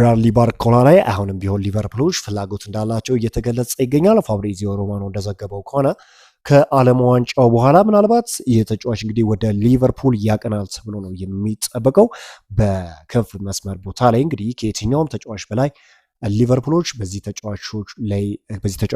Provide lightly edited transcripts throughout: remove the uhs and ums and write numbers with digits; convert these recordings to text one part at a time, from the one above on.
ብራድሊ ባርኮላ ላይ አሁንም ቢሆን ሊቨርፑሎች ፍላጎት እንዳላቸው እየተገለጸ ይገኛል። ፋብሪዚዮ ሮማኖ እንደዘገበው ከሆነ ከዓለም ዋንጫው በኋላ ምናልባት የተጫዋች እንግዲህ ወደ ሊቨርፑል ያቀናል ተብሎ ነው የሚጠበቀው። በክንፍ መስመር ቦታ ላይ እንግዲህ ከየትኛውም ተጫዋች በላይ ሊቨርፑሎች በዚህ ተጫዋች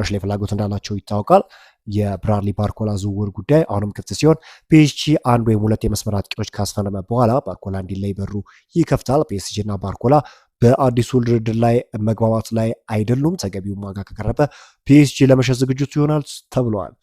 ላይ ፍላጎት እንዳላቸው ይታወቃል። የብራድሊ ባርኮላ ዝውውር ጉዳይ አሁንም ክፍት ሲሆን ፒኤስጂ አንድ ወይም ሁለት የመስመር አጥቂዎች ካስፈረመ በኋላ ባርኮላ እንዲለይ በሩ ይከፍታል። ፒኤስጂ እና ባርኮላ በአዲሱ ድርድር ላይ መግባባት ላይ አይደሉም። ተገቢውን ዋጋ ከቀረበ ፒኤስጂ ለመሸጥ ዝግጅቱ ይሆናል ተብሏል።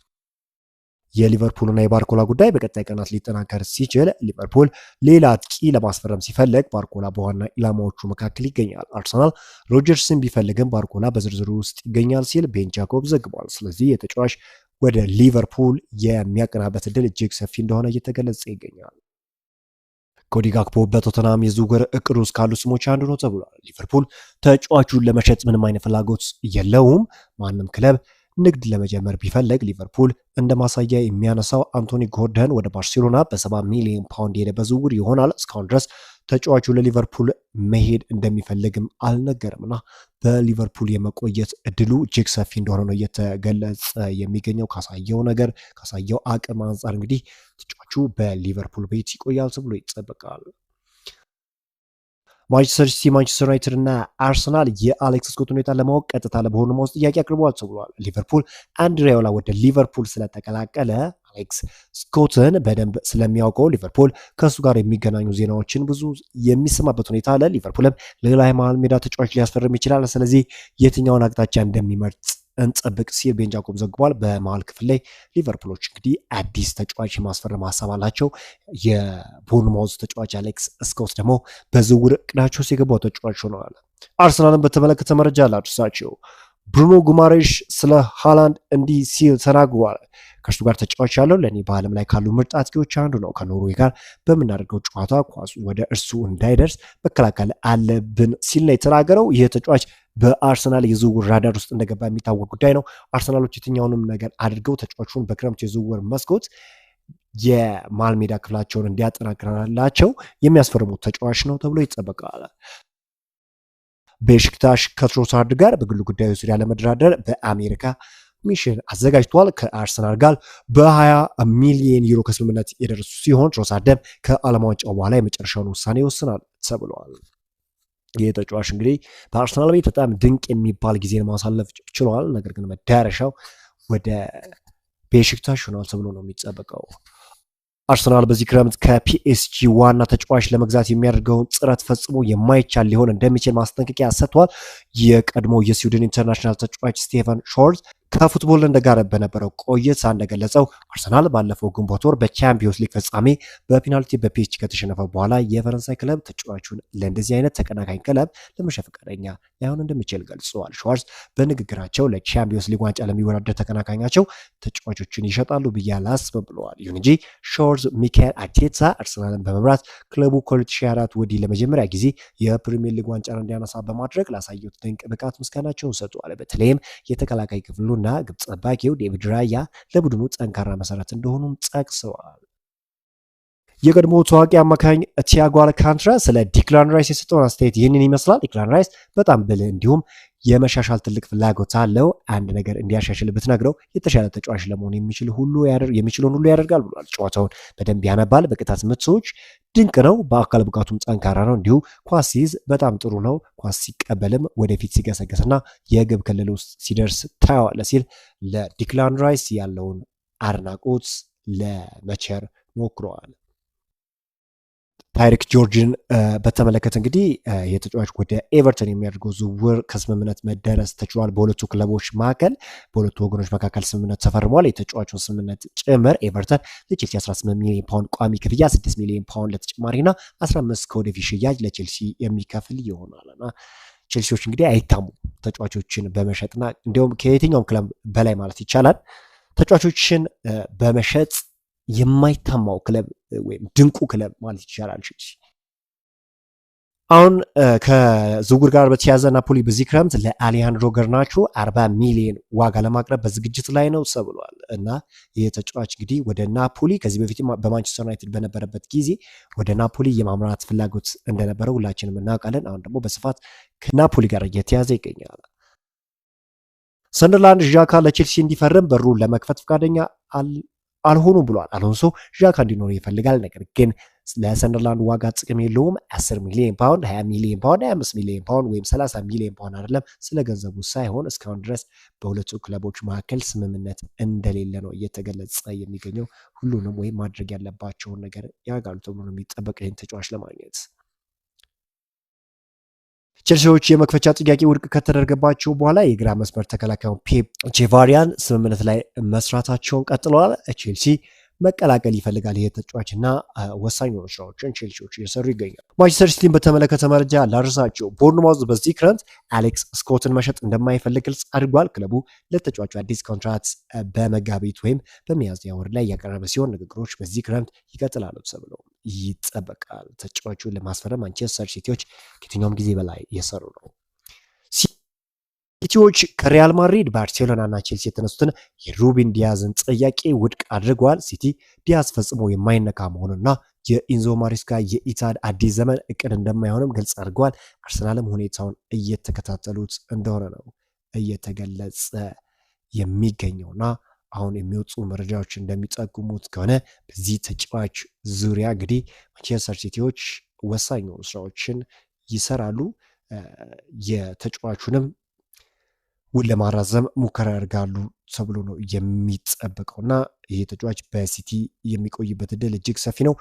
የሊቨርፑልና የባርኮላ ጉዳይ በቀጣይ ቀናት ሊጠናከር ሲችል ሊቨርፑል ሌላ አጥቂ ለማስፈረም ሲፈልግ ባርኮላ በዋና ኢላማዎቹ መካከል ይገኛል። አርሰናል ሮጀርስን ቢፈልግም ባርኮላ በዝርዝሩ ውስጥ ይገኛል ሲል ቤን ጃኮብ ዘግቧል። ስለዚህ የተጫዋች ወደ ሊቨርፑል የሚያቀናበት እድል እጅግ ሰፊ እንደሆነ እየተገለጸ ይገኛል። ኮዲ ጋክፖ በቶተናም የዝውውር እቅድ ውስጥ ካሉ ስሞች አንዱ ነው ተብሏል። ሊቨርፑል ተጫዋቹን ለመሸጥ ምንም አይነት ፍላጎት የለውም። ማንም ክለብ ንግድ ለመጀመር ቢፈልግ ሊቨርፑል እንደ ማሳያ የሚያነሳው አንቶኒ ጎርደን ወደ ባርሴሎና በ70 ሚሊዮን ፓውንድ የሄደ በዝውውር ይሆናል። እስካሁን ድረስ ተጫዋቹ ለሊቨርፑል መሄድ እንደሚፈልግም አልነገርምና በሊቨርፑል የመቆየት እድሉ እጅግ ሰፊ እንደሆነ ነው እየተገለጸ የሚገኘው። ካሳየው አቅም አንጻር እንግዲህ ተጫዋቹ በሊቨርፑል ቤት ይቆያል ተብሎ ይጠበቃል። ማንቸስተር ሲቲ፣ ማንቸስተር ዩናይትድ እና አርሰናል የአሌክስ ስኮት ሁኔታ ለማወቅ ቀጥታ ለቦርንማውዝ ጥያቄ አቅርበዋል ተብሏል። ሊቨርፑል አንድሬ ኦላ ወደ ሊቨርፑል ስለተቀላቀለ አሌክስ ስኮትን በደንብ ስለሚያውቀው ሊቨርፑል ከእሱ ጋር የሚገናኙ ዜናዎችን ብዙ የሚሰማበት ሁኔታ አለ። ሊቨርፑልም ሌላ የመሃል ሜዳ ተጫዋች ሊያስፈርም ይችላል። ስለዚህ የትኛውን አቅጣጫ እንደሚመርጥ እንጠብቅ ሲል ቤን ጃኮብ ዘግቧል። በመሃል ክፍል ላይ ሊቨርፑሎች እንግዲህ አዲስ ተጫዋች የማስፈረም ሀሳብ አላቸው። የቦርንማውዝ ተጫዋች አሌክስ ስኮት ደግሞ በዝውውር እቅዳቸው ሲገባው ተጫዋች ሆነዋል። አርሰናልን በተመለከተ መረጃ አላድርሳቸው። ብሩኖ ጉማሬሽ ስለ ሃላንድ እንዲህ ሲል ተናግሯል። ከእርሱ ጋር ተጫዋች ያለው ለእኔ በዓለም ላይ ካሉ ምርጥ አጥቂዎች አንዱ ነው። ከኖርዌይ ጋር በምናደርገው ጨዋታ ኳሱ ወደ እርሱ እንዳይደርስ መከላከል አለብን ሲል ነው የተናገረው። ይህ ተጫዋች በአርሰናል የዝውውር ራዳር ውስጥ እንደገባ የሚታወቅ ጉዳይ ነው። አርሰናሎች የትኛውንም ነገር አድርገው ተጫዋቹን በክረምት የዝውውር መስኮት የመሃል ሜዳ ክፍላቸውን እንዲያጠናክራላቸው የሚያስፈርሙት ተጫዋች ነው ተብሎ ይጠበቃል። ቤሽክታሽ ከትሮሳርድ ጋር በግሉ ጉዳዩ ዙሪያ ለመደራደር በአሜሪካ ሚሽን አዘጋጅቷል። ከአርሰናል ጋር በ20 ሚሊዮን ዩሮ ከስምምነት የደረሱ ሲሆን ትሮሳርድም ከዓለም ዋንጫው በኋላ የመጨረሻውን ውሳኔ ይወስናል ተብሏል። ይህ ተጫዋች እንግዲህ በአርሰናል ቤት በጣም ድንቅ የሚባል ጊዜን ማሳለፍ ችሏል። ነገር ግን መዳረሻው ወደ ቤሽክታሽ ሆኗል ተብሎ ነው የሚጠበቀው። አርሰናል በዚህ ክረምት ከፒኤስጂ ዋና ተጫዋች ለመግዛት የሚያደርገውን ጥረት ፈጽሞ የማይቻል ሊሆን እንደሚችል ማስጠንቀቂያ ሰጥቷል። የቀድሞ የስዊድን ኢንተርናሽናል ተጫዋች ስቴፈን ሾርዝ ከፉትቦል ጋር በነበረው ቆይታ እንደገለጸው አርሰናል ባለፈው ግንቦት ወር በቻምፒዮንስ ሊግ ፍጻሜ በፔናልቲ በፒኤስጂ ከተሸነፈ በኋላ የፈረንሳይ ክለብ ተጫዋቹን ለእንደዚህ አይነት ተቀናቃኝ ክለብ ለመሸጥ ፈቃደኛ ላይሆን እንደሚችል ገልጸዋል። ሾርዝ በንግግራቸው ለቻምፒዮንስ ሊግ ዋንጫ ለሚወዳደር ተቀናቃኛቸው ተጫዋቾችን ይሸጣሉ ብዬ አላስብም ብለዋል። ይሁን እንጂ ሾርዝ ሚካኤል አርቴታ አርሰናልን በመምራት ክለቡ ከ2024 ወዲህ ለመጀመሪያ ጊዜ የፕሪሚየር ሊግ ዋንጫን እንዲያነሳ በማድረግ ላሳዩት ድንቅ ብቃት ምስጋናቸውን ሰጥተዋል። በተለይም የተከላካይ ክፍሉ እና ግብ ጠባቂው ዴቪድ ራያ ለቡድኑ ጠንካራ መሰረት እንደሆኑም ጠቅሰዋል። የቀድሞ ታዋቂ አማካኝ ቲያጎ አልካንትራ ስለ ዲክላን ራይስ የሰጠውን አስተያየት ይህንን ይመስላል። ዲክላን ራይስ በጣም ብልህ እንዲሁም የመሻሻል ትልቅ ፍላጎት አለው። አንድ ነገር እንዲያሻሽል ብትነግረው የተሻለ ተጫዋች ለመሆን የሚችለውን ሁሉ ያደርጋል ብሏል። ጨዋታውን በደንብ ያነባል። በቅጣት ምቶች ድንቅ ነው። በአካል ብቃቱም ጠንካራ ነው። እንዲሁ ኳስ ሲይዝ በጣም ጥሩ ነው። ኳስ ሲቀበልም ወደፊት ሲገሰገስና የግብ ክልል ውስጥ ሲደርስ ታየዋለህ ሲል ለዲክላን ራይስ ያለውን አድናቆት ለመቸር ሞክረዋል። ታይሪክ ጆርጅን በተመለከተ እንግዲህ የተጫዋች ወደ ኤቨርተን የሚያደርገው ዝውውር ከስምምነት መደረስ ተችሏል። በሁለቱ ክለቦች መካከል በሁለቱ ወገኖች መካከል ስምምነት ተፈርሟል። የተጫዋቹን ስምምነት ጭምር ኤቨርተን ለቼልሲ 18 ሚሊዮን ፓውንድ ቋሚ ክፍያ፣ 6 ሚሊዮን ፓውንድ ለተጨማሪና 15 ከወደፊት ሽያጭ ለቼልሲ የሚከፍል ይሆናልና ቼልሲዎች እንግዲህ አይታሙም ተጫዋቾችን በመሸጥና እንዲሁም ከየትኛውም ክለብ በላይ ማለት ይቻላል ተጫዋቾችን በመሸጥ የማይታማው ክለብ ወይም ድንቁ ክለብ ማለት ይቻላል ቼልሲ። አሁን ከዝውውር ጋር በተያያዘ ናፖሊ በዚህ ክረምት ለአሌሃንድሮ ገርናቾ 40 ሚሊዮን ዋጋ ለማቅረብ በዝግጅት ላይ ነው ተብሏል። እና ይህ ተጫዋች እንግዲህ ወደ ናፖሊ ከዚህ በፊት በማንቸስተር ዩናይትድ በነበረበት ጊዜ ወደ ናፖሊ የማምራት ፍላጎት እንደነበረው ሁላችንም እናውቃለን። አሁን ደግሞ በስፋት ከናፖሊ ጋር እየተያዘ ይገኛል። ሰንደርላንድ ዣካ ለቼልሲ እንዲፈርም በሩን ለመክፈት ፈቃደኛ አልሆኑም ብሏል። አሎንሶ ዣካ እንዲኖር ይፈልጋል፣ ነገር ግን ለሰንደርላንድ ዋጋ ጥቅም የለውም። 10 ሚሊዮን ፓውንድ፣ 20 ሚሊዮን ፓውንድ፣ 25 ሚሊዮን ፓውንድ ወይም 30 ሚሊዮን ፓውንድ አይደለም። ስለ ገንዘቡ ሳይሆን እስካሁን ድረስ በሁለቱ ክለቦች መካከል ስምምነት እንደሌለ ነው እየተገለጸ የሚገኘው። ሁሉንም ወይም ማድረግ ያለባቸውን ነገር ያደርጋሉ ተብሎ ነው የሚጠበቀው ይህን ተጫዋች ለማግኘት። ቸልሲዎች የመክፈቻ ጥያቄ ውድቅ ከተደረገባቸው በኋላ የግራ መስመር ተከላካዩን ፔፕ ቼቫሪያን ስምምነት ላይ መስራታቸውን ቀጥለዋል። ቼልሲ መቀላቀል ይፈልጋል ይሄ ተጫዋች እና ወሳኝ የሆኑ ስራዎችን ቼልሲዎች እየሰሩ ይገኛል። ማንቸስተር ሲቲን በተመለከተ መረጃ ላርሳቸው። ቦርንማውዝ በዚህ ክረምት አሌክስ ስኮትን መሸጥ እንደማይፈልግ ግልጽ አድርጓል። ክለቡ ለተጫዋቹ አዲስ ኮንትራት በመጋቢት ወይም በሚያዝያ ወር ላይ ያቀረበ ሲሆን ንግግሮች በዚህ ክረምት ይቀጥላሉ ተብሎ ይጠበቃል። ተጫዋቹን ለማስፈረም ማንቸስተር ሲቲዎች ከየትኛውም ጊዜ በላይ እየሰሩ ነው። ሲቲዎች ከሪያል ማድሪድ፣ ባርሴሎና እና ቼልሲ የተነሱትን የሩቢን ዲያዝን ጥያቄ ውድቅ አድርገዋል። ሲቲ ዲያዝ ፈጽሞ የማይነካ መሆኑና የኢንዞ ማሬስካ የኢታድ አዲስ ዘመን እቅድ እንደማይሆንም ግልጽ አድርገዋል። አርሰናልም ሁኔታውን እየተከታተሉት እንደሆነ ነው እየተገለጸ የሚገኘውና አሁን የሚወጡ መረጃዎች እንደሚጠቁሙት ከሆነ በዚህ ተጫዋች ዙሪያ እንግዲህ ማንቸስተር ሲቲዎች ወሳኝ የሆኑ ስራዎችን ይሰራሉ። የተጫዋቹንም ውል ለማራዘም ሙከራ ያደርጋሉ ተብሎ ነው የሚጠበቀውና ይህ ተጫዋች በሲቲ የሚቆይበት እድል እጅግ ሰፊ ነው።